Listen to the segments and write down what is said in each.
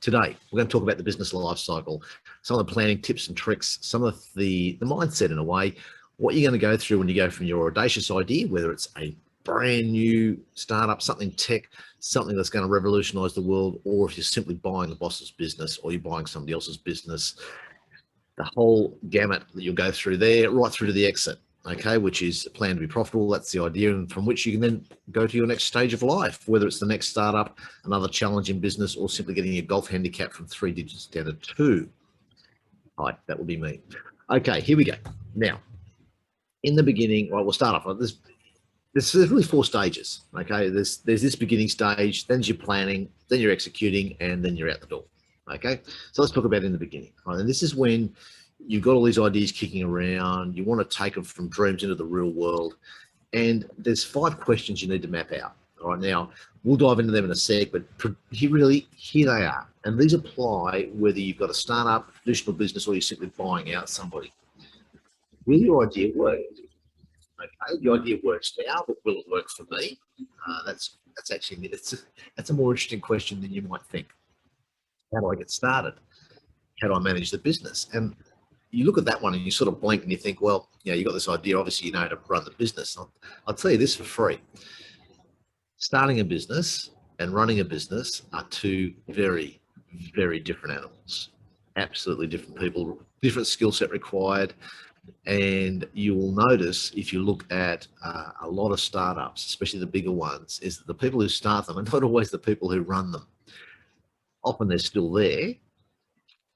Today, we're going to talk about the business life cycle, some of the planning tips and tricks, some of the mindset in a way, what you're going to go through when you go from your audacious idea, whether it's a brand new startup, something tech, something that's going to revolutionize the world, or if you're simply buying the boss's business or you're buying somebody else's business, the whole gamut that you'll go through there, right through to the exit. Okay, which is plan to be profitable. That's the idea, and from which you can then go to your next stage of life, whether it's the next startup, another challenge in business, or simply getting your golf handicap from 3 digits down to 2. Hi, that would be me. Okay, here we go. Now, in the beginning, right, we'll start off. There's really 4 stages. Okay, there's this beginning stage, then you're planning, then you're executing, and then you're out the door. Okay, so let's talk about in the beginning. Right, and this is when you've got all these ideas kicking around. You want to take them from dreams into the real world. And there's 5 questions you need to map out. All right, now, we'll dive into them in a sec, but here they are. And these apply whether you've got a startup, traditional business, or you're simply buying out somebody. Will your idea work? Okay, the idea works now, but will it work for me? That's a more interesting question than you might think. How do I get started? How do I manage the business? And you look at that one and you sort of blink and you think, well, you know, you got this idea, obviously you know how to run the business. I'll tell you this for free. Starting a business and running a business are 2 very, very different animals. Absolutely different people, different skill set required. And you will notice if you look at a lot of startups, especially the bigger ones, is that the people who start them are not always the people who run them. Often they're still there,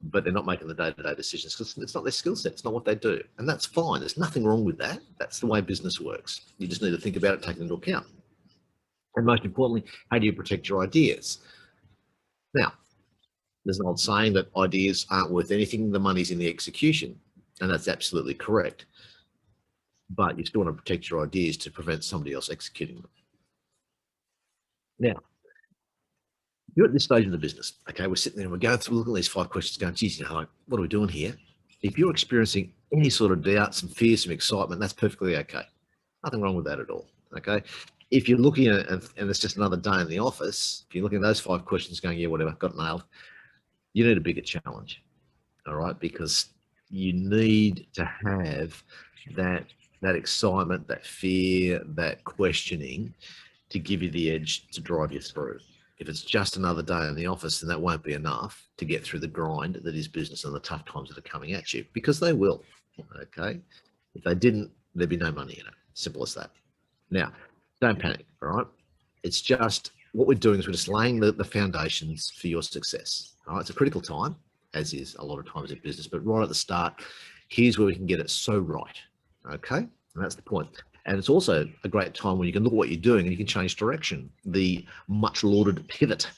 but they're not making the day-to-day decisions because it's not their skill set. It's not what they do. And that's fine. There's nothing wrong with that. That's the way business works. You just need to think about it, take it into account. And most importantly, how do you protect your ideas? Now, there's an old saying that ideas aren't worth anything. The money's in the execution. And that's absolutely correct. But you still want to protect your ideas to prevent somebody else executing them. Now, you're at this stage of the business. Okay, we're sitting there and we're going through, looking at these 5 questions going, geez, you know, what are we doing here? If you're experiencing any sort of doubt, some fear, some excitement, that's perfectly okay. Nothing wrong with that at all. Okay. If you're looking at it and it's just another day in the office, if you're looking at those 5 questions going, yeah, whatever, got nailed, you need a bigger challenge. All right, because you need to have that excitement, that fear, that questioning to give you the edge to drive you through. If it's just another day in the office, then that won't be enough to get through the grind that is business and the tough times that are coming at you, because they will. Okay, if they didn't, there'd be no money in it. Simple as that. Now, don't panic. All right, it's just what we're doing is we're just laying the foundations for your success. All right, it's a critical time, as is a lot of times in business, but right at the start, here's where we can get it so right. Okay, and that's the point. And it's also a great time when you can look at what you're doing and you can change direction. The much lauded pivot,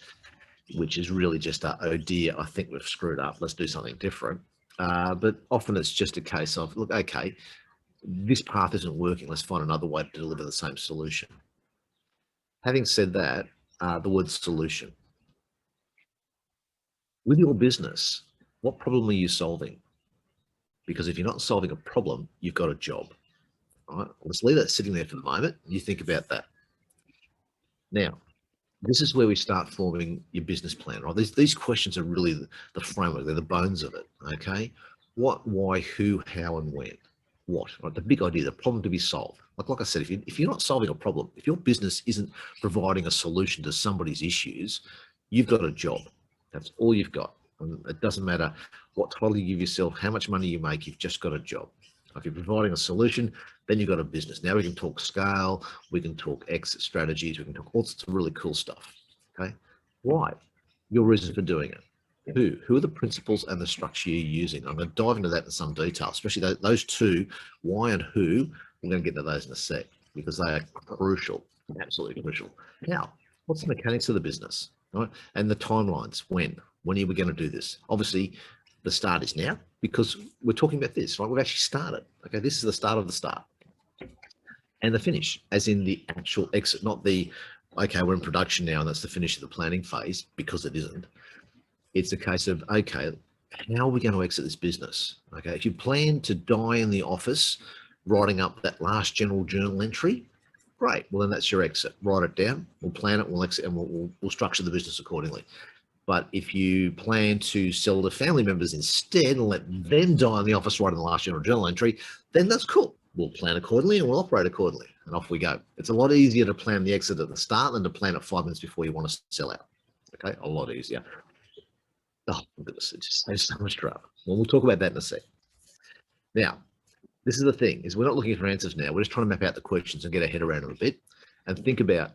which is really just oh dear, I think we've screwed up. Let's do something different. But often it's just a case of, look, okay, this path isn't working. Let's find another way to deliver the same solution. Having said that, the word solution. With your business, what problem are you solving? Because if you're not solving a problem, you've got a job. All right, let's leave that sitting there for the moment. You think about that. Now, this is where we start forming your business plan, right? These questions are really the framework. They're the bones of it, okay? What, why, who, how, and when. What, right? The big idea, the problem to be solved. Like I said, if you're not solving a problem, if your business isn't providing a solution to somebody's issues, you've got a job. That's all you've got. And it doesn't matter what title you give yourself, how much money you make, you've just got a job. If you're providing a solution, then you've got a business. Now we can talk scale, we can talk exit strategies, we can talk all sorts of really cool stuff. Okay, why? Your reason for doing it. Who are the principles and the structure you're using? I'm going to dive into that in some detail, especially those 2, why and who. I'm going to get into those in a sec because they are crucial, absolutely crucial. Now, what's the mechanics of the business, right? And the timelines. When are we going to do this? Obviously, the start is now because we're talking about this, right? We've actually started. Okay, this is the start of the start. And the finish, as in the actual exit, not the, okay, we're in production now and that's the finish of the planning phase, because it isn't. It's a case of, okay, how are we going to exit this business? Okay, if you plan to die in the office, writing up that last general journal entry, great. Well, then that's your exit. Write it down. We'll plan it. We'll exit, and we'll structure the business accordingly. But if you plan to sell to family members instead and let them die in the office right in the last general journal entry, then that's cool. We'll plan accordingly and we'll operate accordingly, and off we go. It's a lot easier to plan the exit at the start than to plan it 5 minutes before you want to sell out. Okay, a lot easier. Oh, goodness, it just saves so much drama. Well, we'll talk about that in a sec. Now, this is the thing, is we're not looking for answers now. We're just trying to map out the questions and get our head around it a bit and think about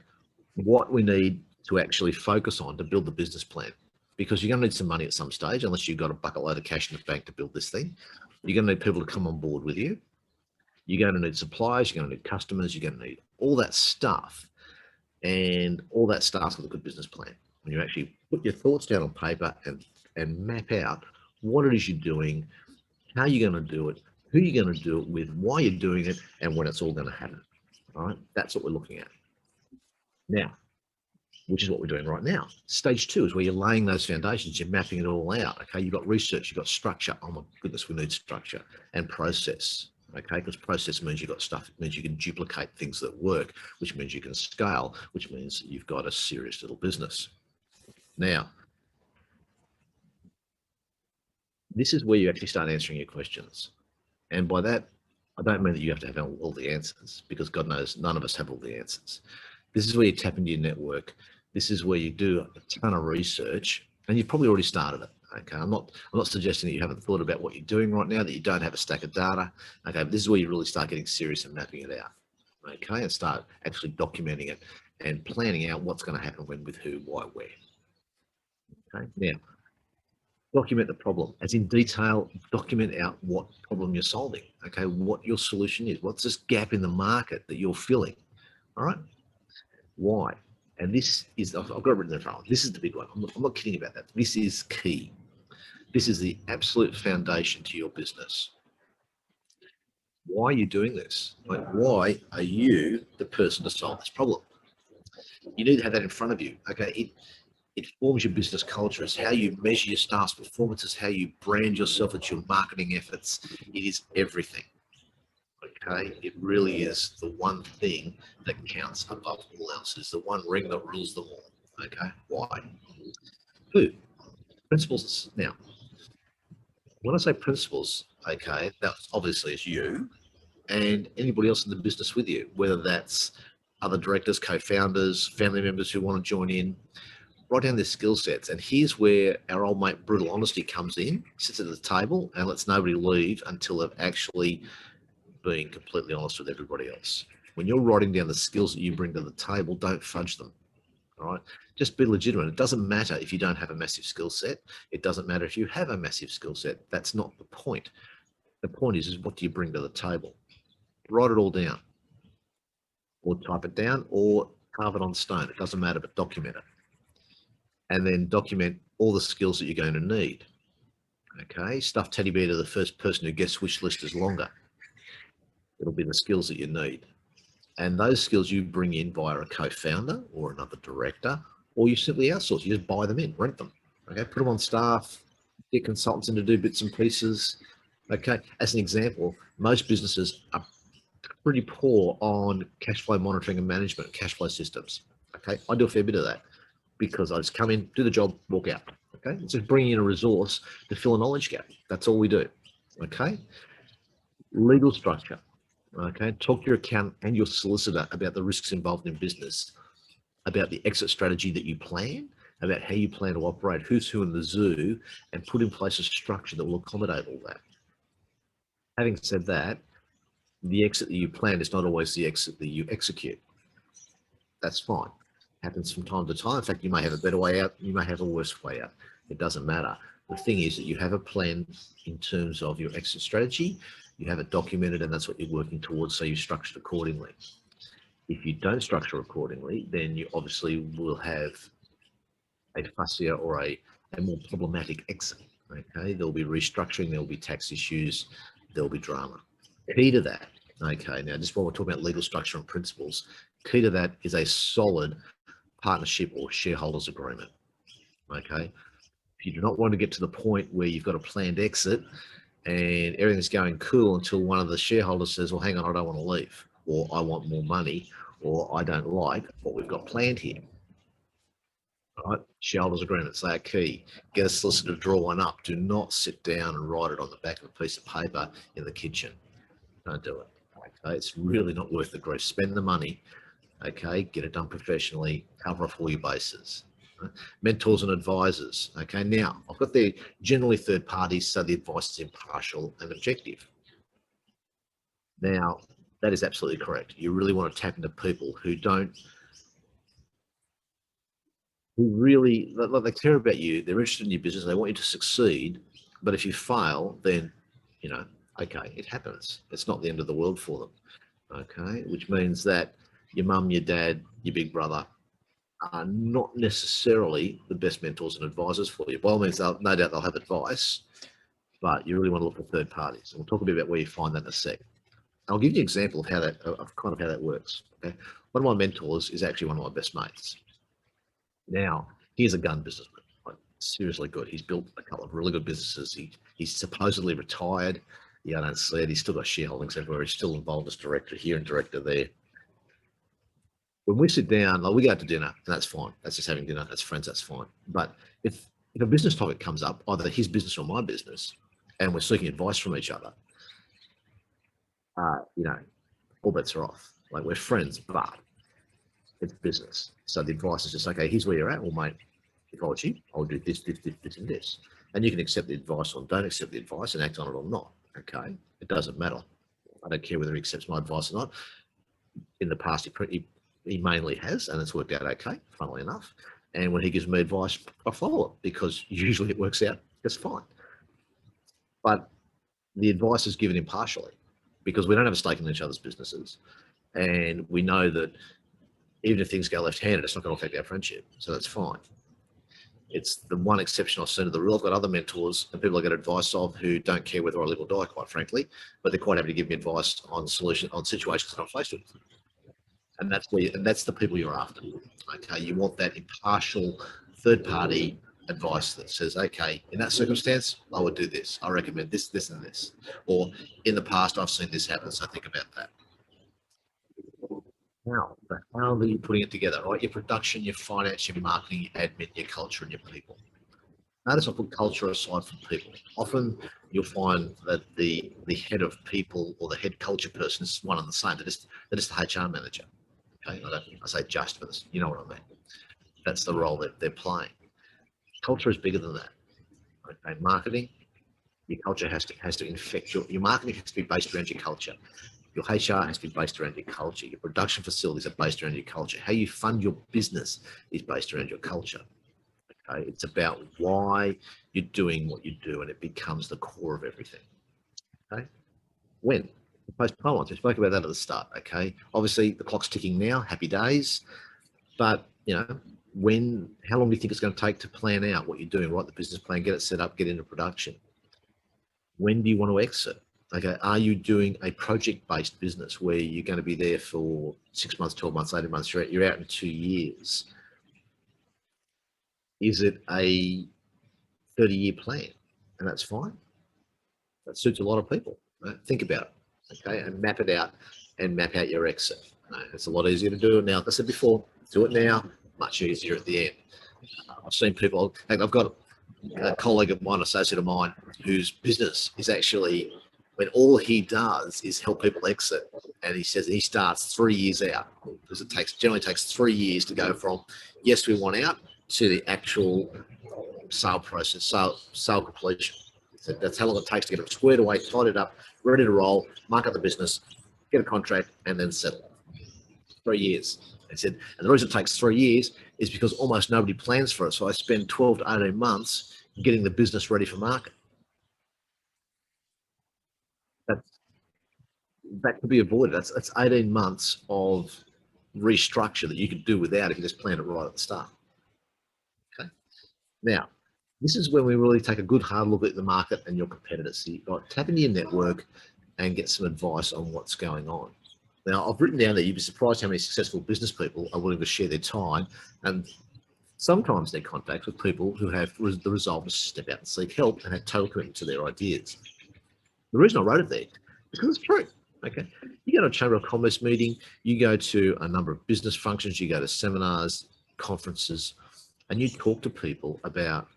what we need to actually focus on to build the business plan. Because you're going to need some money at some stage, unless you've got a bucket load of cash in the bank to build this thing. You're going to need people to come on board with you. You're going to need suppliers, you're going to need customers, you're going to need all that stuff. And all that starts with a good business plan. When you actually put your thoughts down on paper and map out what it is you're doing, how you're going to do it, who you're going to do it with, why you're doing it, and when it's all going to happen. All right, that's what we're looking at now, which is what we're doing right now. Stage 2 is where you're laying those foundations, you're mapping it all out. Okay, you've got research, you've got structure. Oh my goodness, we need structure and process. Okay, because process means you've got stuff. It means you can duplicate things that work, which means you can scale, which means you've got a serious little business. Now, this is where you actually start answering your questions. And by that, I don't mean that you have to have all the answers, because God knows none of us have all the answers. This is where you tap into your network. This is where you do a ton of research, and you've probably already started it. Okay, I'm not suggesting that you haven't thought about what you're doing right now, that you don't have a stack of data. Okay, but this is where you really start getting serious and mapping it out. Okay, and start actually documenting it and planning out what's going to happen when, with who, why, where. Okay, now document the problem, as in detail. Document out what problem you're solving. Okay, what your solution is. What's this gap in the market that you're filling? All right. Why? And this is, I've got it written in front of me. This is the big one. I'm not kidding about that. This is key. This is the absolute foundation to your business. Why are you doing this? Like, why are you the person to solve this problem? You need to have that in front of you. Okay. It forms your business culture. It's how you measure your staff's performance. It's how you brand yourself. It's your marketing efforts. It is everything. Okay, it really is the one thing that counts above all else. It's the one ring that rules them all. Okay, why? Who? Principles. Now, when I say principles, okay, that obviously is you and anybody else in the business with you, whether that's other directors, co-founders, family members who want to join in. Write down their skill sets. And here's where our old mate Brutal Honesty comes in, sits at the table and lets nobody leave until they've actually been completely honest with everybody else. When you're writing down the skills that you bring to the table, don't fudge them. All right, just be legitimate. It doesn't matter if you don't have a massive skill set. It doesn't matter if you have a massive skill set. That's not the point. The point is what do you bring to the table? Write it all down, or type it down, or carve it on stone. It doesn't matter, but document it. And then document all the skills that you're going to need. Okay, stuff teddy bear to the first person who gets which list is longer. It'll be the skills that you need. And those skills you bring in via a co-founder or another director, or you simply outsource. You just buy them in, rent them. Okay, put them on staff, get consultants in to do bits and pieces. Okay, as an example, most businesses are pretty poor on cash flow monitoring and management, cash flow systems. Okay, I do a fair bit of that because I just come in, do the job, walk out. Okay, it's just bringing in a resource to fill a knowledge gap. That's all we do. Okay, legal structure. Okay, talk to your accountant and your solicitor about the risks involved in business, about the exit strategy that you plan, about how you plan to operate, who's who in the zoo, and put in place a structure that will accommodate all that. Having said that, the exit that you plan is not always the exit that you execute. That's fine. Happens from time to time. In fact, you may have a better way out, you may have a worse way out. It doesn't matter. The thing is that you have a plan in terms of your exit strategy, you have it documented, and that's what you're working towards, so you structure it accordingly. If you don't structure accordingly, then you obviously will have a fussier or a more problematic exit. Okay, there'll be restructuring, there'll be tax issues, there'll be drama. Key to that, okay, now just while we're talking about legal structure and principles, key to that is a solid partnership or shareholders agreement. Okay, if you do not want to get to the point where you've got a planned exit and everything's going cool until one of the shareholders says, well, hang on, I don't want to leave, or I want more money, or I don't like what we've got planned here. right? Shareholders agreements, they are key. Get a solicitor to draw one up. Do not sit down and write it on the back of a piece of paper in the kitchen. Don't do it. Okay, it's really not worth the grief. Spend the money. Okay, get it done professionally. Cover off all your bases. Mentors and advisors. Okay, now I've got the generally third parties, so the advice is impartial and objective. Now, that is absolutely correct. You really want to tap into people who really, they care about you. They're interested in your business. They want you to succeed. But if you fail, then, okay, it happens. It's not the end of the world for them. Okay, which means that your mum, your dad, your big brother are not necessarily the best mentors and advisors for you. By all means, no doubt they'll have advice, but you really want to look for third parties. And we'll talk a bit about where you find that in a sec. I'll give you an example of how that works. Okay, one of my mentors is actually one of my best mates. Now, he's a gun businessman, like seriously good. He's built a couple of really good businesses. He's supposedly retired. I don't see it. He's still got shareholdings everywhere. He's still involved as director here and director there. When we sit down, like we go out to dinner, and that's fine. That's just having dinner. That's friends. That's fine. But if a business topic comes up, either his business or my business, and we're seeking advice from each other, all bets are off. Like we're friends, but it's business. So the advice is just, okay, here's where you're at. Well, mate, if I was you, I would do this, this, this, this, and this. And you can accept the advice or don't accept the advice and act on it or not. Okay, it doesn't matter. I don't care whether he accepts my advice or not. In the past, he mainly has, and it's worked out okay, funnily enough. And when he gives me advice, I follow it because usually it works out just fine. But the advice is given impartially because we don't have a stake in each other's businesses. And we know that even if things go left-handed, it's not going to affect our friendship. So that's fine. It's the one exception I've seen to the rule. I've got other mentors and people I get advice of who don't care whether I live or die, quite frankly, but they're quite happy to give me advice on situations that I'm faced with. And that's the people you're after. Okay, you want that impartial third-party advice that says, okay, in that circumstance, I would do this. I recommend this, this, and this. Or in the past, I've seen this happen, so think about that. How are you putting it together, right? Your production, your finance, your marketing, your admin, your culture, and your people. Notice I put culture aside from people. Often you'll find that the head of people or the head culture person is one and the same. They're just the HR manager. Okay, I say just, but you know what I mean. That's the role that they're playing. Culture is bigger than that. Okay, marketing, your culture has to infect your marketing has to be based around your culture. Your HR has to be based around your culture. Your production facilities are based around your culture. How you fund your business is based around your culture. Okay, it's about why you're doing what you do, and it becomes the core of everything. Okay, when postponements, we spoke about that at the start. Okay, obviously the clock's ticking now. Happy days, but how long do you think it's going to take to plan out what you're doing? Write the business plan, get it set up, get into production. When do you want to exit? Okay, are you doing a project-based business where you're going to be there for 6 months, 12 months, 18 months, you're out in 2 years? Is it a 30-year plan? And that's fine. That suits a lot of people. Right? Think about it, okay, and map it out and map out your exit. It's a lot easier to do it now. Like I said before, do it now, much easier at the end. I've seen people, I've got a colleague of mine, associate of mine, whose business is actually, when all he does is help people exit, and he says he starts 3 years out because it generally takes 3 years to go from yes, we want out to the actual sale process, sale completion. So that's how long it takes to get it squared away, tied it up, ready to roll, market the business, get a contract, and then settle. 3 years. He said, and the reason it takes 3 years is because almost nobody plans for it. So I spend 12 to 18 months getting the business ready for market. That could be avoided. That's 18 months of restructure that you could do without if you just plan it right at the start. Okay. Now, this is when we really take a good hard look at the market and your competitors. So you've tap into your network and get some advice on what's going on. Now, I've written down that you'd be surprised how many successful business people are willing to share their time and sometimes their contacts with people who have the resolve to step out and seek help and have total commitment to their ideas. The reason I wrote it there is because it's true. Okay, you go to a Chamber of Commerce meeting, you go to a number of business functions, you go to seminars, conferences, and you talk to people about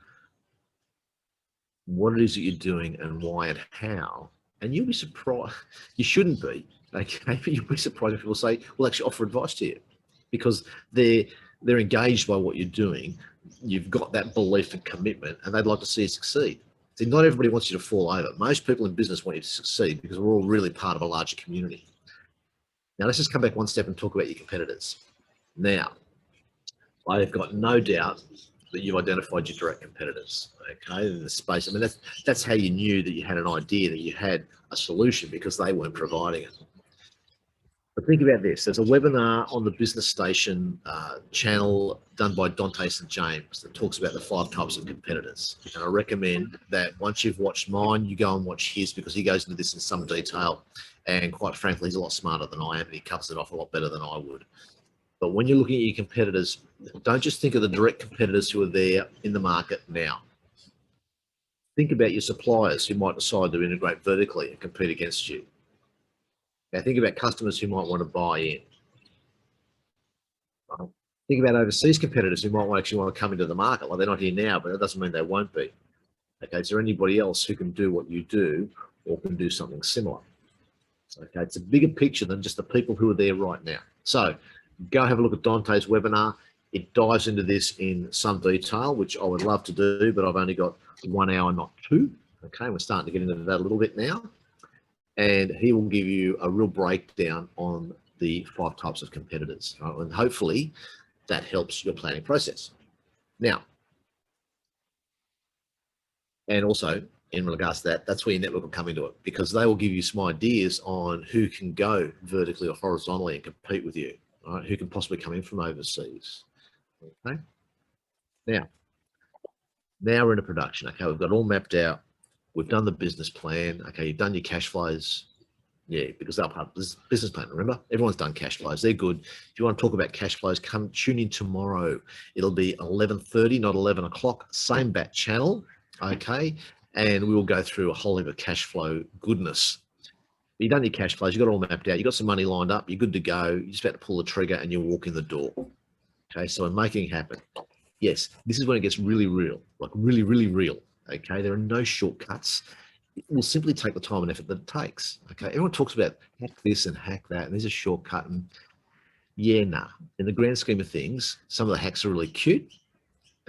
what it is that you're doing and why and how, and you'll be surprised. You shouldn't be, okay? But you'll be surprised if people say, "We'll actually offer advice to you," because they're engaged by what you're doing. You've got that belief and commitment, and they'd like to see you succeed. See, not everybody wants you to fall over. Most people in business want you to succeed because we're all really part of a larger community. Now, let's just come back one step and talk about your competitors. Now, I've got no doubt that you've identified your direct competitors, okay, in the space. I mean, that's how you knew that you had an idea, that you had a solution, because they weren't providing it. But think about this. There's a webinar on the Business Station channel done by Dante St. James that talks about the 5 types of competitors. And I recommend that once you've watched mine, you go and watch his, because he goes into this in some detail. And quite frankly, he's a lot smarter than I am, and he covers it off a lot better than I would. But when you're looking at your competitors, don't just think of the direct competitors who are there in the market now. Think about your suppliers who might decide to integrate vertically and compete against you. Now, think about customers who might want to buy in. Think about overseas competitors who might actually want to come into the market. Well, they're not here now, but that doesn't mean they won't be. Okay, is there anybody else who can do what you do or can do something similar? Okay, it's a bigger picture than just the people who are there right now. So go have a look at Dante's webinar. It dives into this in some detail, which I would love to do, but I've only got 1 hour, not 2. Okay, we're starting to get into that a little bit now. And he will give you a real breakdown on the 5 types of competitors. Right? And hopefully that helps your planning process. Now, and also in regards to that, that's where your network will come into it, because they will give you some ideas on who can go vertically or horizontally and compete with you, right? Who can possibly come in from overseas. Okay. Now we're into production. Okay, we've got all mapped out. We've done the business plan. Okay, you've done your cash flows. Yeah, because they're part of this business plan. Remember, everyone's done cash flows. They're good. If you want to talk about cash flows, come tune in tomorrow. It'll be 11:30, not 11 o'clock. Same bat channel. Okay, and we will go through a whole heap of cash flow goodness. You've done your cash flows. You've got it all mapped out. You've got some money lined up. You're good to go. You're just about to pull the trigger and you walk in the door. Okay, so we're making it happen. Yes, this is when it gets really real, like really, really real. Okay, there are no shortcuts. It will simply take the time and effort that it takes. Okay, everyone talks about hack this and hack that, and there's a shortcut. And yeah, nah. In the grand scheme of things, some of the hacks are really cute.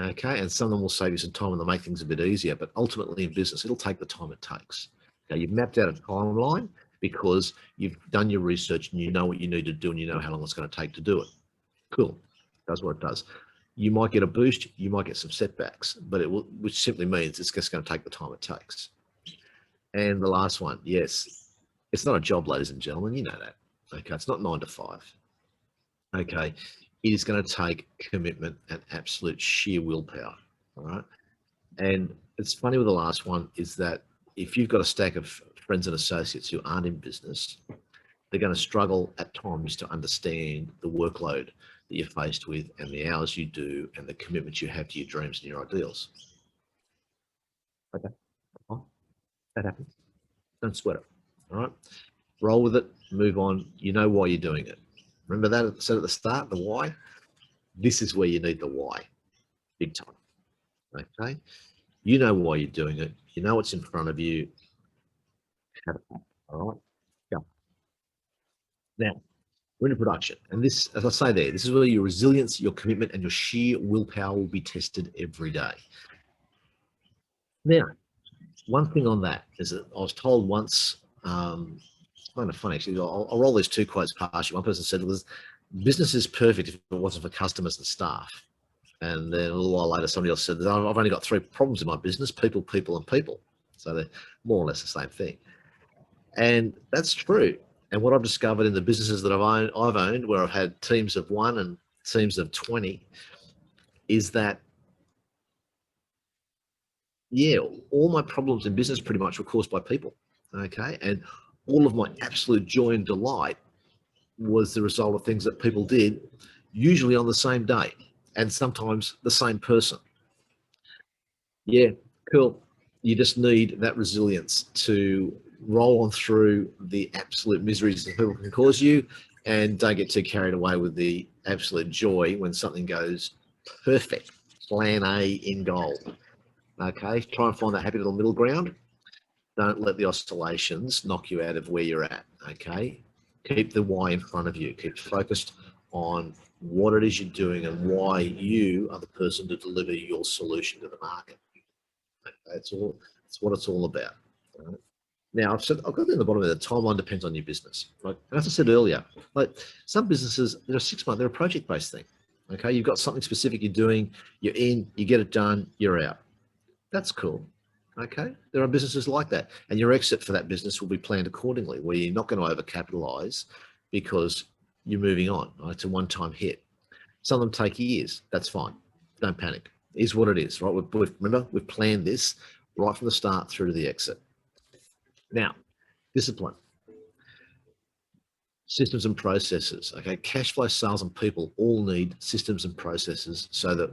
Okay, and some of them will save you some time and they'll make things a bit easier. But ultimately, in business, it'll take the time it takes. Okay, you've mapped out a timeline because you've done your research and you know what you need to do and you know how long it's going to take to do it. Cool, does what it does. You might get a boost, you might get some setbacks, but it will, which simply means it's just going to take the time it takes. And the last one, yes, it's not a job, ladies and gentlemen, you know that. Okay, it's not 9 to 5. Okay, it is going to take commitment and absolute sheer willpower. All right, and it's funny with the last one is that if you've got a stack of friends and associates who aren't in business, they're going to struggle at times to understand the workload that you're faced with and the hours you do and the commitment you have to your dreams and your ideals. Okay, that happens. Don't sweat it. All right, roll with it, move on. You know why you're doing it. Remember that I said at the start, the why? This is where you need the why, big time. Okay, you know why you're doing it. You know what's in front of you. All right, go. Now, we're in production. And this, as I say there, this is where your resilience, your commitment, and your sheer willpower will be tested every day. Now, one thing on that is that I was told once, kind of funny actually, I'll roll these 2 quotes past you. One person said, business is perfect if it wasn't for customers and staff. And then a little while later, somebody else said, I've only got 3 problems in my business: people, people, and people. So they're more or less the same thing. And that's true. And what I've discovered in the businesses that I've owned, where I've had teams of 1 and teams of 20, is that, yeah, all my problems in business pretty much were caused by people. Okay, and all of my absolute joy and delight was the result of things that people did, usually on the same day, and sometimes the same person. Yeah, cool. You just need that resilience to roll on through the absolute miseries that people can cause you, and don't get too carried away with the absolute joy when something goes perfect. plan A in gold. Okay, try and find that happy little middle ground. Don't let the oscillations knock you out of where you're at. Okay, keep the why in front of you. Keep focused on what it is you're doing and why you are the person to deliver your solution to the market. Okay, that's all. That's what it's all about. Right? Now, I've got in the bottom of the timeline depends on your business. Right? And as I said earlier, like some businesses, they're 6 months, they're a project-based thing. Okay, you've got something specific you're doing, you're in, you get it done, you're out. That's cool. Okay, there are businesses like that, and your exit for that business will be planned accordingly, where you're not going to overcapitalize because you're moving on. Right? It's a one-time hit. Some of them take years. That's fine. Don't panic. It is what it is, right? Remember, we've planned this right from the start through to the exit. Now, discipline, systems and processes. Okay, cash flow, sales, and people all need systems and processes so that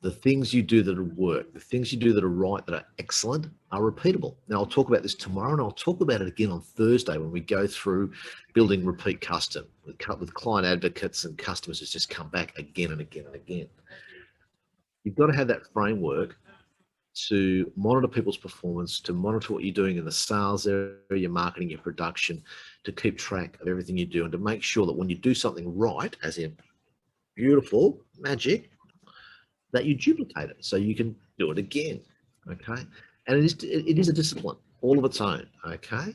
the things you do that work, the things you do that are right, that are excellent, are repeatable. Now, I'll talk about this tomorrow, and I'll talk about it again on Thursday when we go through building repeat custom with client advocates and customers who's just come back again and again and again. You've got to have that framework to monitor people's performance, to monitor what you're doing in the sales area, your marketing, your production, to keep track of everything you do, and to make sure that when you do something right, as in beautiful, magic, that you duplicate it so you can do it again. Okay, and it is a discipline all of its own. Okay,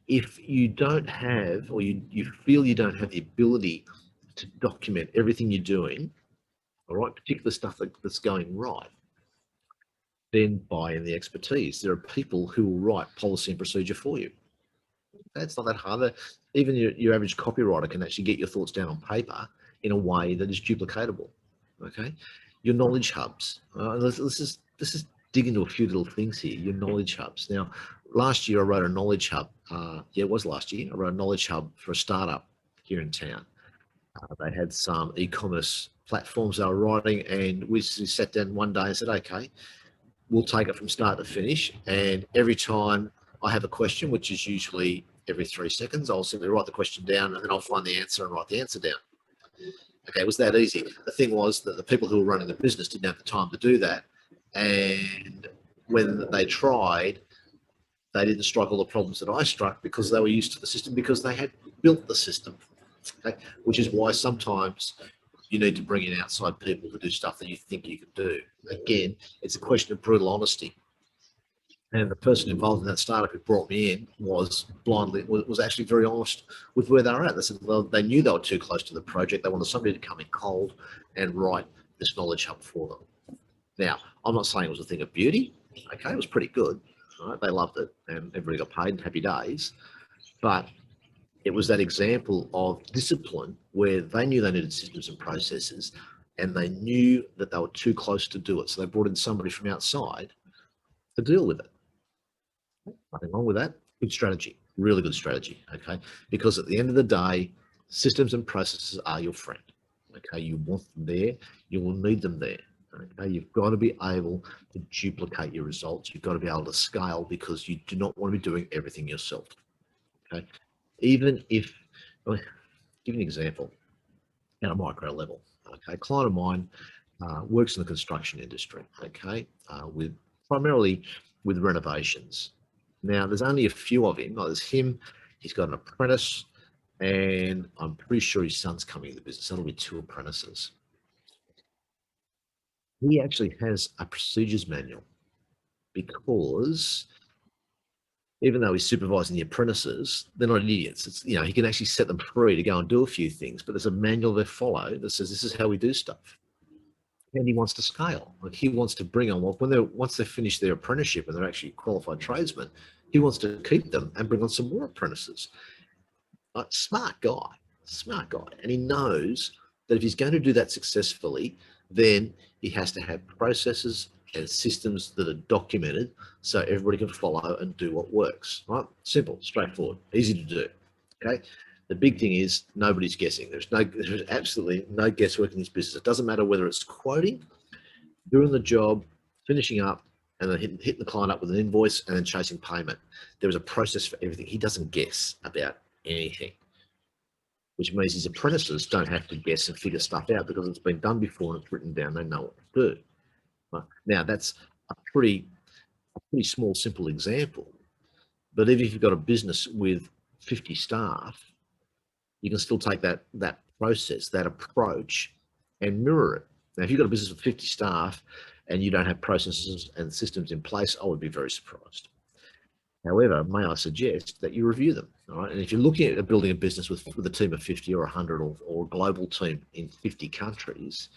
if you don't have, or you feel you don't have the ability to document everything you're doing, all right, particular stuff that's going right, then buy in the expertise. There are people who will write policy and procedure for you. That's not that hard. Even your average copywriter can actually get your thoughts down on paper in a way that is duplicatable. Okay, your knowledge hubs. This is dig into a few little things here. Your knowledge hubs. Now, last year I wrote a knowledge hub. Yeah, it was last year. I wrote a knowledge hub for a startup here in town. They had some e-commerce platforms they were writing, and we sat down one day and said, okay, we'll take it from start to finish. And every time I have a question, which is usually every 3 seconds, I'll simply write the question down, and then I'll find the answer and write the answer down. Okay, it was that easy. The thing was that the people who were running the business didn't have the time to do that. And when they tried, they didn't strike all the problems that I struck because they were used to the system, because they had built the system. Okay, which is why sometimes you need to bring in outside people to do stuff that you think you can do. Again, it's a question of brutal honesty. And the person involved in that startup who brought me in was actually very honest with where they were at. They said, well, they knew they were too close to the project. They wanted somebody to come in cold and write this knowledge hub for them. Now, I'm not saying it was a thing of beauty. Okay, it was pretty good. Right? They loved it, and everybody got paid and happy days. But it was that example of discipline where they knew they needed systems and processes, and they knew that they were too close to do it. So they brought in somebody from outside to deal with it. Nothing wrong with that. Good strategy, really good strategy. Okay, because at the end of the day, systems and processes are your friend. Okay, you want them there, you will need them there. Okay, you've got to be able to duplicate your results. You've got to be able to scale, because you do not want to be doing everything yourself. Okay, even if, I'll give you an example at a micro level. Okay, a client of mine works in the construction industry. Okay, primarily with renovations. Now, there's only a few of him. There's him. He's got an apprentice, and I'm pretty sure his son's coming to the business. That'll be 2 apprentices. He actually has a procedures manual, because even though he's supervising the apprentices, they're not idiots. It's, he can actually set them free to go and do a few things, but there's a manual they follow that says this is how we do stuff. And he wants to scale. Like, he wants to bring on, once they finish their apprenticeship and they're actually qualified tradesmen, he wants to keep them and bring on some more apprentices. Smart guy. And he knows that if he's going to do that successfully, then he has to have processes and systems that are documented so everybody can follow and do what works. Right? Simple, straightforward, easy to do. Okay. The big thing is nobody's guessing. There's absolutely no guesswork in this business. It doesn't matter whether it's quoting, doing the job, finishing up, and then hitting the client up with an invoice and then chasing payment. There is a process for everything. He doesn't guess about anything, which means his apprentices don't have to guess and figure stuff out, because it's been done before and it's written down. They know what to do. Now that's a pretty small, simple example. But even if you've got a business with 50 staff, you can still take that process, that approach, and mirror it. Now, if you've got a business with 50 staff and you don't have processes and systems in place, I would be very surprised. However, may I suggest that you review them, all right? And if you're looking at building a business with a team of 50 or 100 or a global team in 50 countries,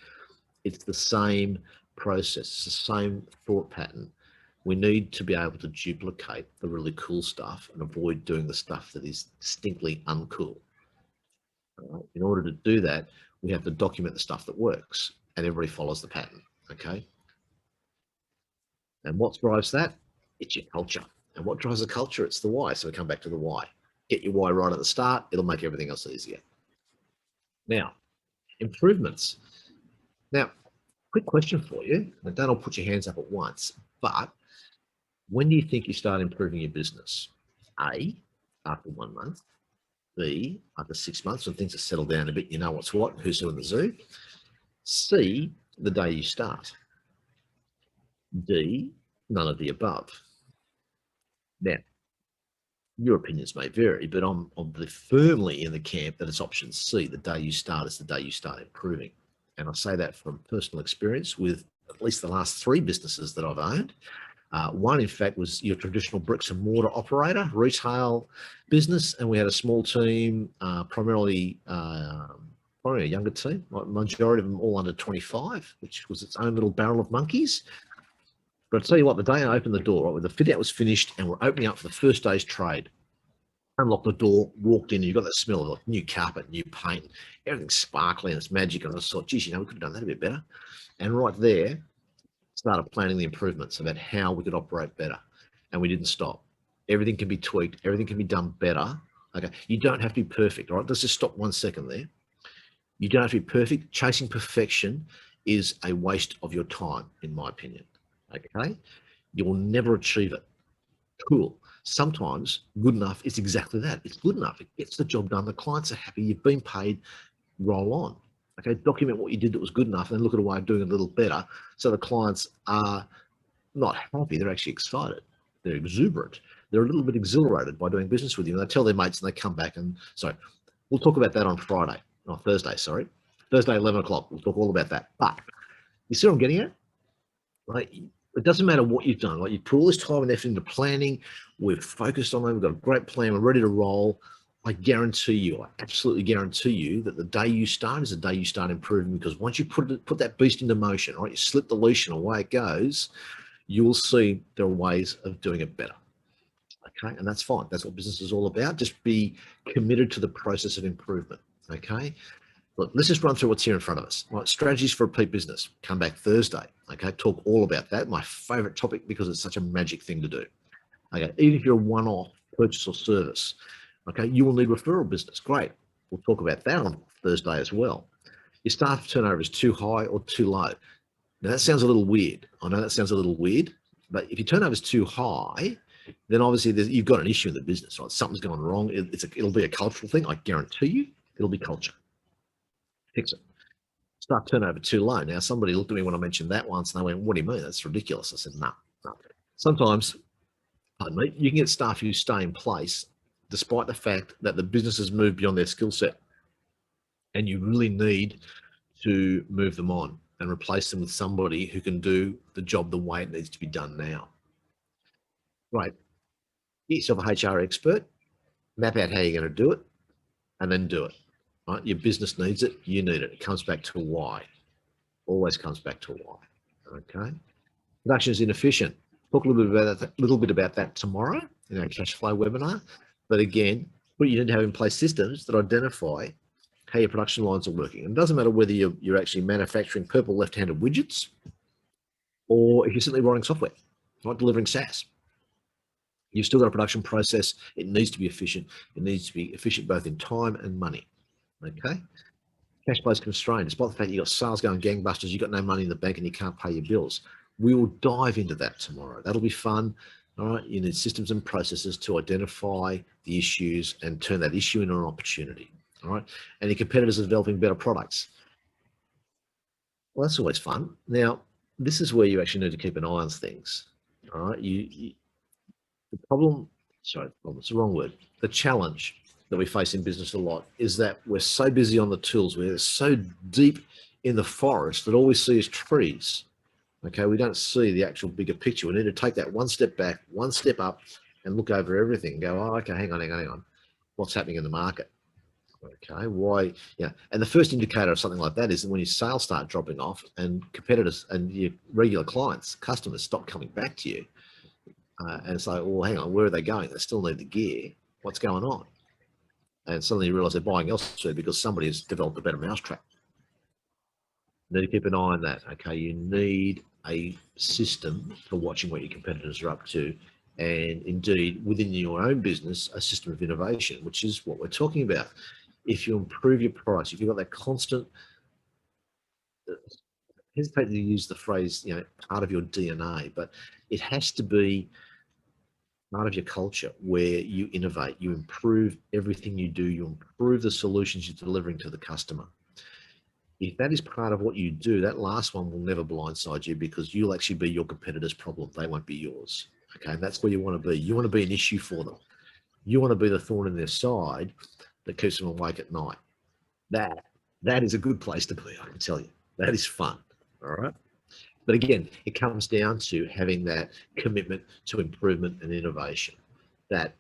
it's the same process, it's the same thought pattern. We need to be able to duplicate the really cool stuff and avoid doing the stuff that is distinctly uncool. In order to do that, we have to document the stuff that works, and everybody follows the pattern, okay? And what drives that? It's your culture. And what drives the culture? It's the why. So we come back to the why. Get your why right at the start. It'll make everything else easier. Now, improvements. Now, quick question for you. And don't all put your hands up at once, but when do you think you start improving your business? A, after 1 month. B, after 6 months, when things have settled down a bit, you know what's what, who's who in the zoo. C, the day you start. D, none of the above. Now, your opinions may vary, but I'm firmly in the camp that it's option C, the day you start is the day you start improving. And I say that from personal experience with at least the last 3 businesses that I've owned. One, in fact, was your traditional bricks and mortar operator, retail business, and we had a small team, primarily a younger team, majority of them all under 25, which was its own little barrel of monkeys. But I'll tell you what, the day I opened the door, right, when the fit out was finished and we're opening up for the first day's trade, unlocked the door, walked in, and you got that smell of like new carpet, new paint, everything's sparkling, it's magic. And I thought, geez, we could have done that a bit better. And right there, started planning the improvements about how we could operate better. And we didn't stop. Everything can be tweaked. Everything can be done better. Okay. You don't have to be perfect. All right. Let's just stop 1 second there. You don't have to be perfect. Chasing perfection is a waste of your time, in my opinion. Okay. You will never achieve it. Cool. Sometimes good enough is exactly that. It's good enough. It gets the job done. The clients are happy. You've been paid. Roll on. Okay, document what you did that was good enough and then look at a way of doing it a little better so the clients are not happy, they're actually excited, they're exuberant, they're a little bit exhilarated by doing business with you, and they tell their mates and they come back. And so we'll talk about that on Thursday, 11 o'clock, we'll talk all about that. But you see what I'm getting at? Right? It doesn't matter what you've done, like you put all this time and effort into planning, we've focused on it, we've got a great plan, we're ready to roll. I guarantee you, I absolutely guarantee you that the day you start is the day you start improving, because once you put that beast into motion, right, you slip the leash and away it goes, you will see there are ways of doing it better. Okay, and that's fine. That's what business is all about. Just be committed to the process of improvement. Okay, look, let's just run through what's here in front of us. Right, strategies for repeat business. Come back Thursday. Okay, talk all about that. My favorite topic because it's such a magic thing to do. Okay, even if you're a one-off purchase or service. Okay, you will need referral business. Great. We'll talk about that on Thursday as well. Your staff turnover is too high or too low. Now that sounds a little weird. I know that sounds a little weird, but if your turnover is too high, then obviously you've got an issue in the business, right? Something's going wrong. It'll be a cultural thing. I guarantee you, it'll be culture. Fix it. Staff turnover too low. Now somebody looked at me when I mentioned that once and they went, "What do you mean? That's ridiculous." I said, "No. Sometimes, pardon me, you can get staff who stay in place despite the fact that the business has moved beyond their skill set, and you really need to move them on and replace them with somebody who can do the job the way it needs to be done now." Right. Get yourself a HR expert, map out how you're going to do it, and then do it. Right? Your business needs it, you need it. It comes back to why. Always comes back to why. Okay. Production is inefficient. Talk a little bit about that tomorrow in our cash flow webinar. But again, what you need to have in place systems that identify how your production lines are working. And it doesn't matter whether you're actually manufacturing purple left-handed widgets or if you're simply writing software, not delivering SaaS. You've still got a production process. It needs to be efficient. It needs to be efficient both in time and money. Okay. Cash flow is constrained. Despite the fact you've got sales going gangbusters, you've got no money in the bank and you can't pay your bills. We will dive into that tomorrow. That'll be fun. All right. You need systems and processes to identify the issues and turn that issue into an opportunity. All right. And your competitors are developing better products. Well, that's always fun. Now, this is where you actually need to keep an eye on things. All right. The problem, sorry, the problem, it's the wrong word. The challenge that we face in business a lot is that we're so busy on the tools, we're so deep in the forest that all we see is trees. Okay, we don't see the actual bigger picture. We need to take that one step back, one step up, and look over everything and go, oh, okay, hang on. What's happening in the market? Okay, why? Yeah, and the first indicator of something like that is when your sales start dropping off and competitors and your regular clients, customers stop coming back to you. And it's like, well, hang on, where are they going? They still need the gear. What's going on? And suddenly you realize they're buying elsewhere because somebody has developed a better mousetrap. You need to keep an eye on that. Okay, you need a system for watching what your competitors are up to, and indeed within your own business, a system of innovation, which is what we're talking about. If you improve your products, if you've got that constant, hesitate to use the phrase, part of your DNA, but it has to be part of your culture where you innovate, you improve everything you do, you improve the solutions you're delivering to the customer. If that is part of what you do, that last one will never blindside you because you'll actually be your competitor's problem. They won't be yours. Okay, and that's where you want to be. You want to be an issue for them. You want to be the thorn in their side that keeps them awake at night. That is a good place to be, I can tell you. That is fun. All right. But again, it comes down to having that commitment to improvement and innovation, that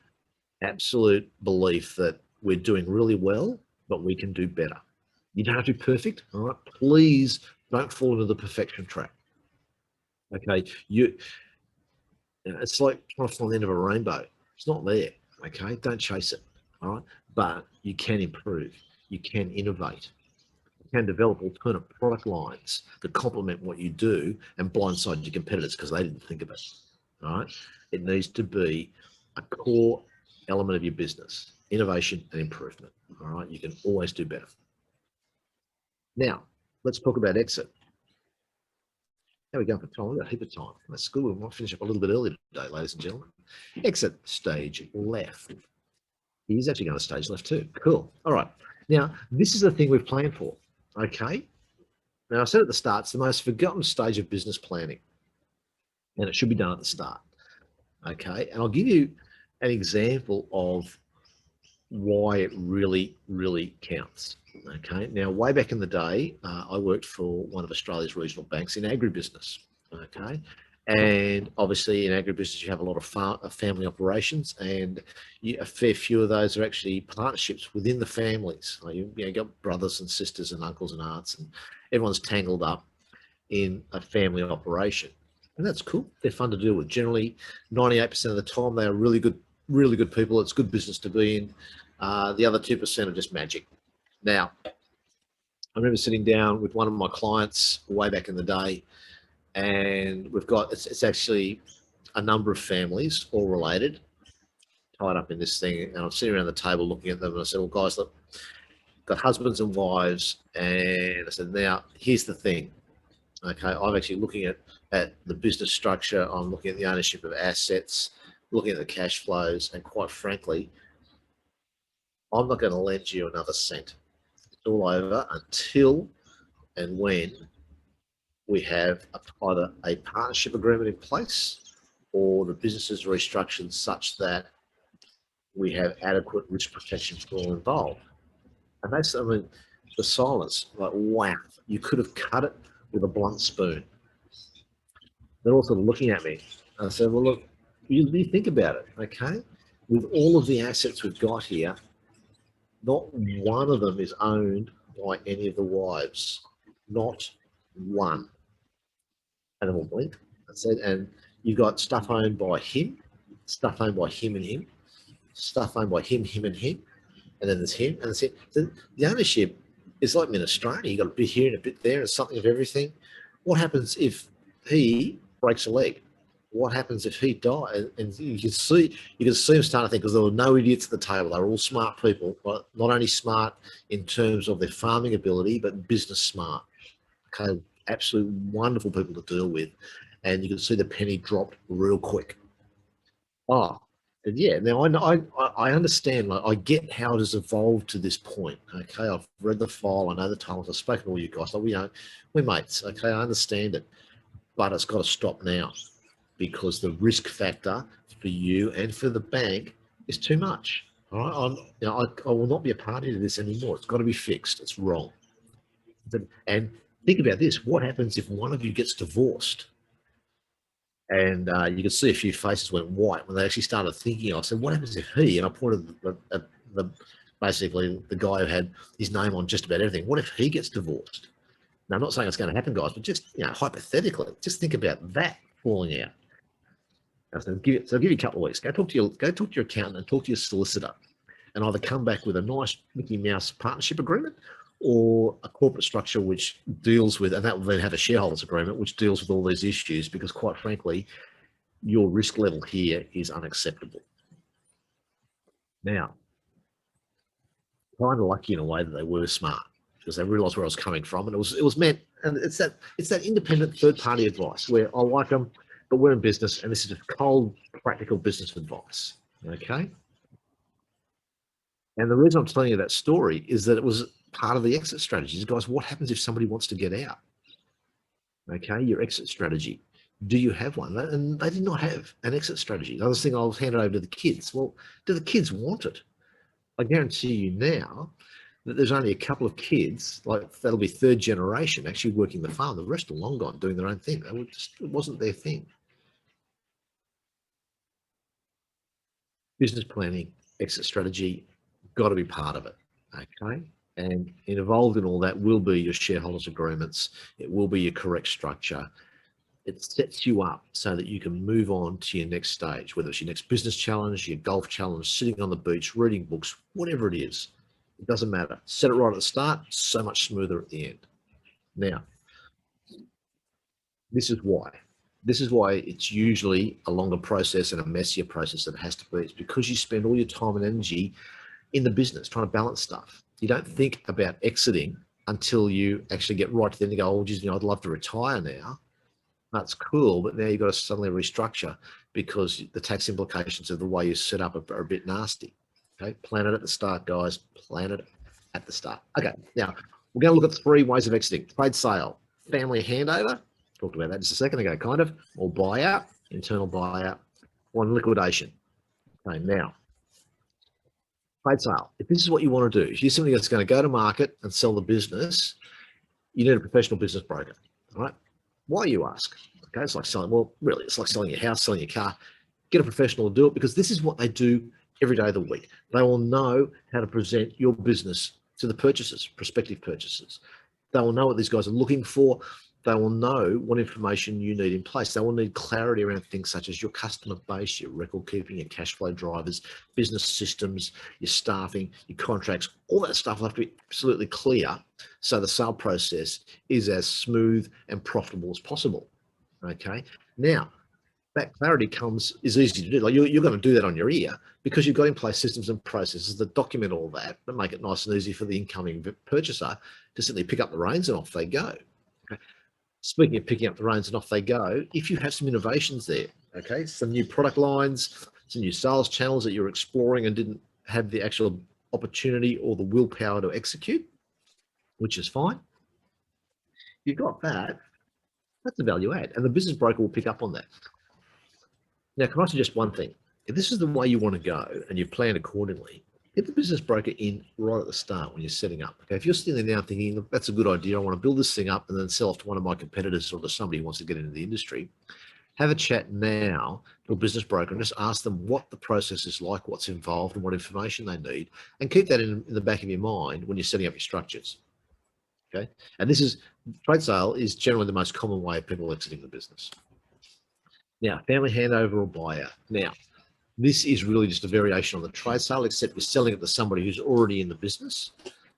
absolute belief that we're doing really well, but we can do better. You don't have to be perfect, all right? Please don't fall into the perfection trap. Okay, it's like trying to find the end of a rainbow. It's not there. Okay, don't chase it. All right, but you can improve. You can innovate. You can develop alternate product lines that complement what you do and blindside your competitors because they didn't think of it. All right, it needs to be a core element of your business: innovation and improvement. All right, you can always do better. Now, let's talk about exit. How are we going for time? We've got a heap of time. That's good. We might finish up a little bit early today, ladies and gentlemen. Exit stage left. He's actually going to stage left too. Cool. All right. Now, this is the thing we've planned for. Okay. Now, I said at the start, it's the most forgotten stage of business planning, and it should be done at the start. Okay. And I'll give you an example of why it really, really counts. Okay. Now, way back in the day, I worked for one of Australia's regional banks in agribusiness. Okay. And obviously in agribusiness, you have a lot of family operations, and a fair few of those are actually partnerships within the families. You got brothers and sisters and uncles and aunts, and everyone's tangled up in a family operation. And that's cool. They're fun to deal with. Generally, 98% of the time, they are really good people. It's good business to be in. The other 2% are just magic. Now, I remember sitting down with one of my clients way back in the day, and we've got, it's actually a number of families, all related, tied up in this thing. And I'm sitting around the table looking at them, and I said, well, guys, look, got husbands and wives. And I said, now, here's the thing. Okay, I'm actually looking at the business structure. I'm looking at the ownership of assets, looking at the cash flows, and quite frankly, I'm not going to lend you another cent. It's all over until and when we have either a partnership agreement in place or the business is restructured such that we have adequate risk protection for all involved. And that's, I mean, the silence, like, wow, you could have cut it with a blunt spoon. They're also looking at me. And I said, well, look, you think about it, okay? With all of the assets we've got here, not one of them is owned by any of the wives. Not one. And then we'll blink. I said, and you've got stuff owned by him, stuff owned by him and him, stuff owned by him, him and him, and then there's him, and that's it. The ownership is like in Australia. You've got a bit here and a bit there and something of everything. What happens if he breaks a leg? What happens if he dies? And you can see them starting to think, because there were no idiots at the table. They were all smart people, but not only smart in terms of their farming ability, but business smart. Okay, absolutely wonderful people to deal with. And you can see the penny dropped real quick. Oh, and yeah. Now I understand. Like, I get how it has evolved to this point. Okay, I've read the file. I know the times. I've spoken to all you guys. Like, we're mates. Okay, I understand it. but it's got to stop now because the risk factor for you and for the bank is too much. All right, I will not be a party to this anymore. It's got to be fixed. It's wrong. And think about this: what happens if one of you gets divorced? And you could see a few faces went white when they actually started thinking. I said, "What happens if he?" And I pointed at basically the guy who had his name on just about everything. What if he gets divorced? Now, I'm not saying it's going to happen, guys, but just hypothetically, just think about that falling out. So I'll give you a couple of weeks. Go talk to your accountant and talk to your solicitor, and either come back with a nice Mickey Mouse partnership agreement or a corporate structure which deals with, and that will then have a shareholders agreement which deals with all these issues, because quite frankly, your risk level here is unacceptable. Now, kind of lucky in a way that they were smart, because they realised where I was coming from, and it was meant, and it's that independent third party advice where I like them, but we're in business, and this is just cold, practical business advice. Okay. And the reason I'm telling you that story is that it was part of the exit strategies. Guys, what happens if somebody wants to get out? Okay, your exit strategy. Do you have one? And they did not have an exit strategy. The other thing, I'll hand it over to the kids. Well, do the kids want it? I guarantee you now that there's only a couple of kids, like that'll be third generation, actually working the farm. The rest are long gone doing their own thing. It wasn't their thing. Business planning, exit strategy, got to be part of it. Okay. And involved in all that will be your shareholders agreements. It will be your correct structure. It sets you up so that you can move on to your next stage, whether it's your next business challenge, your golf challenge, sitting on the beach, reading books, whatever it is. It doesn't matter. Set it right at the start, so much smoother at the end. Now, this is why. This is why it's usually a longer process and a messier process than it has to be. It's because you spend all your time and energy in the business trying to balance stuff. You don't think about exiting until you actually get right to the end and go, oh, geez, I'd love to retire now. That's cool, but now you've got to suddenly restructure because the tax implications of the way you set up are a bit nasty. Okay, plan it at the start, guys. Plan it at the start. Okay, now we're going to look at 3 ways of exiting: trade sale, family handover. Talked about that just a second ago, kind of, or buyout, internal buyout, or liquidation. Okay, now trade sale. If this is what you want to do, if you're somebody that's going to go to market and sell the business, you need a professional business broker. All right. Why, you ask? Okay, it's like selling, well, really, it's like selling your house, selling your car. Get a professional to do it, because this is what they do every day of the week. They will know how to present your business to the purchasers, prospective purchasers. They will know what these guys are looking for. They will know what information you need in place. They will need clarity around things such as your customer base, your record keeping, your cash flow drivers, business systems, your staffing, your contracts. All that stuff will have to be absolutely clear so the sale process is as smooth and profitable as possible. Okay. Now, that clarity is easy to do. Like you're going to do that on your ear because you've got in place systems and processes that document all that make it nice and easy for the incoming purchaser to simply pick up the reins and off they go. Okay. Speaking of picking up the reins and off they go, if you have some innovations there, okay, some new product lines, some new sales channels that you're exploring and didn't have the actual opportunity or the willpower to execute, which is fine. You've got that. That's a value add, and the business broker will pick up on that. Now, can I suggest one thing? If this is the way you want to go and you've planned accordingly, get the business broker in right at the start when you're setting up. Okay, if you're sitting there now thinking, look, that's a good idea, I want to build this thing up and then sell off to one of my competitors or to somebody who wants to get into the industry, have a chat now to a business broker and just ask them what the process is like, what's involved, and what information they need, and keep that in the back of your mind when you're setting up your structures. Okay, and this is, trade sale is generally the most common way of people exiting the business. Now, family handover or buyout. Now, this is really just a variation on the trade sale, except you're selling it to somebody who's already in the business.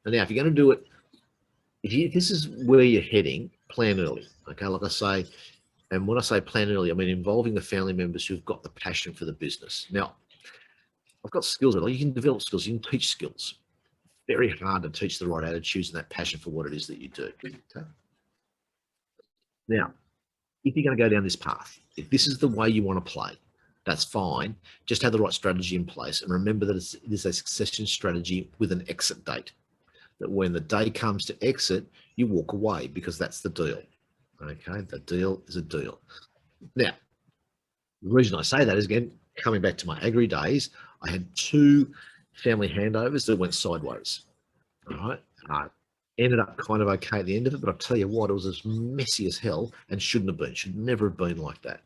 And now, if you're going to do it, if this is where you're heading, plan early. Okay, like I say, and when I say plan early, I mean involving the family members who've got the passion for the business. Now, I've got skills. You can develop skills. You can teach skills. Very hard to teach the right attitudes and that passion for what it is that you do. Okay? Now, if you're going to go down this path, if this is the way you want to play, that's fine. Just have the right strategy in place. And remember that it is a succession strategy with an exit date. That when the day comes to exit, you walk away, because that's the deal. Okay, the deal is a deal. Now, the reason I say that is, again, coming back to my agri days, I had 2 family handovers that went sideways. All right. Ended up kind of okay at the end of it, but I'll tell you what, it was as messy as hell and shouldn't have been, should never have been like that.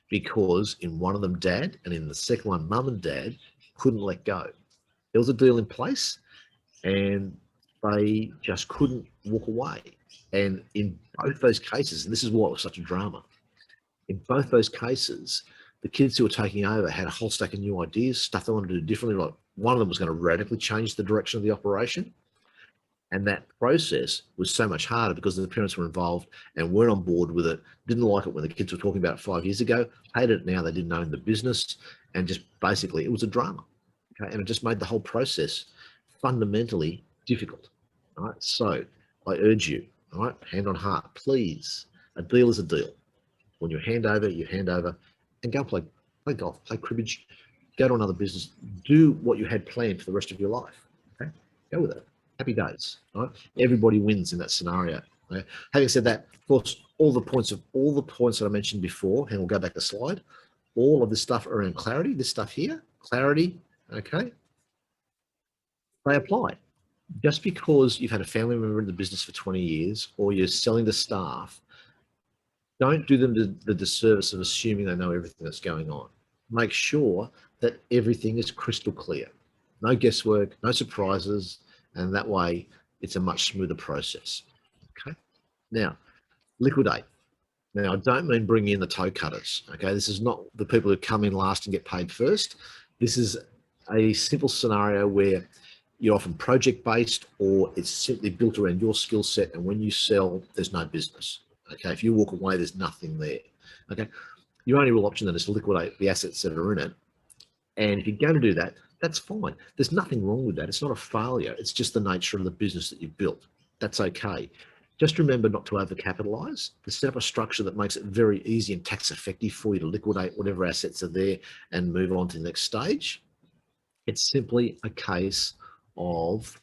Because in one of them, dad, and in the second one, mum and dad couldn't let go. There was a deal in place and they just couldn't walk away. And in both those cases, and this is why it was such a drama, in both those cases, the kids who were taking over had a whole stack of new ideas, stuff they wanted to do differently. Like one of them was going to radically change the direction of the operation. And that process was so much harder because the parents were involved and weren't on board with it, didn't like it when the kids were talking about it 5 years ago, hated it now, they didn't own the business, and just basically it was a drama. Okay? And it just made the whole process fundamentally difficult. All right. So I urge you, all right, hand on heart, please. A deal is a deal. When you hand over, and go play golf, play cribbage, go to another business, do what you had planned for the rest of your life. Okay, go with it. Happy days. Right? Everybody wins in that scenario. Okay? Having said that, of course, all the points that I mentioned before, and we'll go back the slide. All of this stuff around clarity, this stuff here, clarity. Okay, they apply. Just because you've had a family member in the business for 20 years, or you're selling to staff, don't do them the disservice of assuming they know everything that's going on. Make sure that everything is crystal clear. No guesswork, no surprises, and that way it's a much smoother process. Okay. Now, liquidate. Now, I don't mean bring in the toe cutters. Okay. This is not the people who come in last and get paid first. This is a simple scenario where you're often project-based or it's simply built around your skill set, and when you sell, there's no business. Okay, if you walk away, there's nothing there. Okay, your only real option then is to liquidate the assets that are in it. And if you're going to do that, that's fine. There's nothing wrong with that. It's not a failure. It's just the nature of the business that you've built. That's okay. Just remember not to overcapitalize. To set up a structure that makes it very easy and tax effective for you to liquidate whatever assets are there and move on to the next stage. It's simply a case of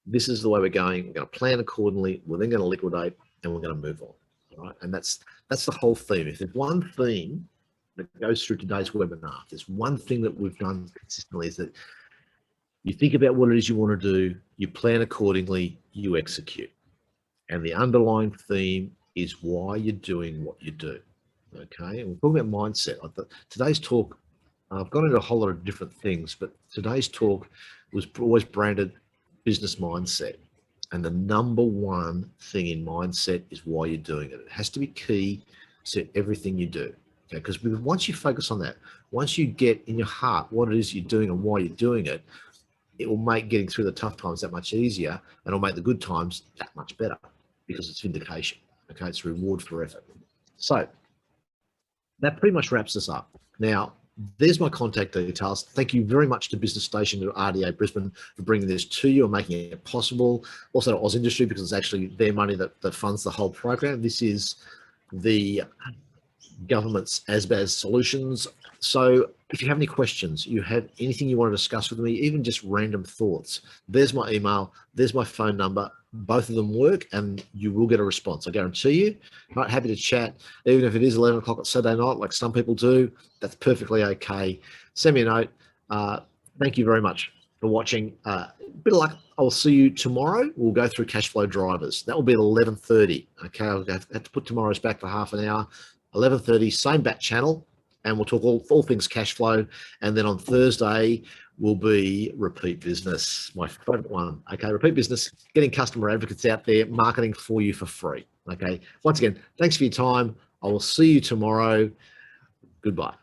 this is the way we're going. We're going to plan accordingly. We're then going to liquidate, and we're going to move on. All right, and that's the whole theme. If there's one theme that goes through today's webinar, there's one thing that we've done consistently is that you think about what it is you want to do, you plan accordingly, you execute, and the underlying theme is why you're doing what you do. Okay, and we're talking about mindset. Today's talk, I've gone into a whole lot of different things, but today's talk was always branded business mindset. And the number one thing in mindset is why you're doing it. It has to be key to everything you do. Okay, because once you focus on that, once you get in your heart what it is you're doing and why you're doing it, it will make getting through the tough times that much easier, and it'll make the good times that much better because it's vindication. Okay, it's reward for effort. So that pretty much wraps us up. Now, there's my contact details. Thank you very much to Business Station and RDA Brisbane for bringing this to you and making it possible. Also to AusIndustry, because it's actually their money that funds the whole program. This is the government's ASBAS solutions. So if you have any questions, you have anything you want to discuss with me, even just random thoughts, there's my email, there's my phone number. Both of them work and you will get a response. I guarantee you. I'm happy to chat, even if it is 11 o'clock on Saturday night, like some people do. That's perfectly okay. Send me a note. Thank you very much for watching. Bit of luck. I'll see you tomorrow. We'll go through cash flow drivers. That will be at 11:30. Okay, I'll have to put tomorrow's back for half an hour. 11:30, same bat channel, and we'll talk all things cash flow. And then on Thursday will be repeat business, my favorite one. Okay, repeat business, getting customer advocates out there, marketing for you for free. Okay, once again, thanks for your time. I will see you tomorrow. Goodbye.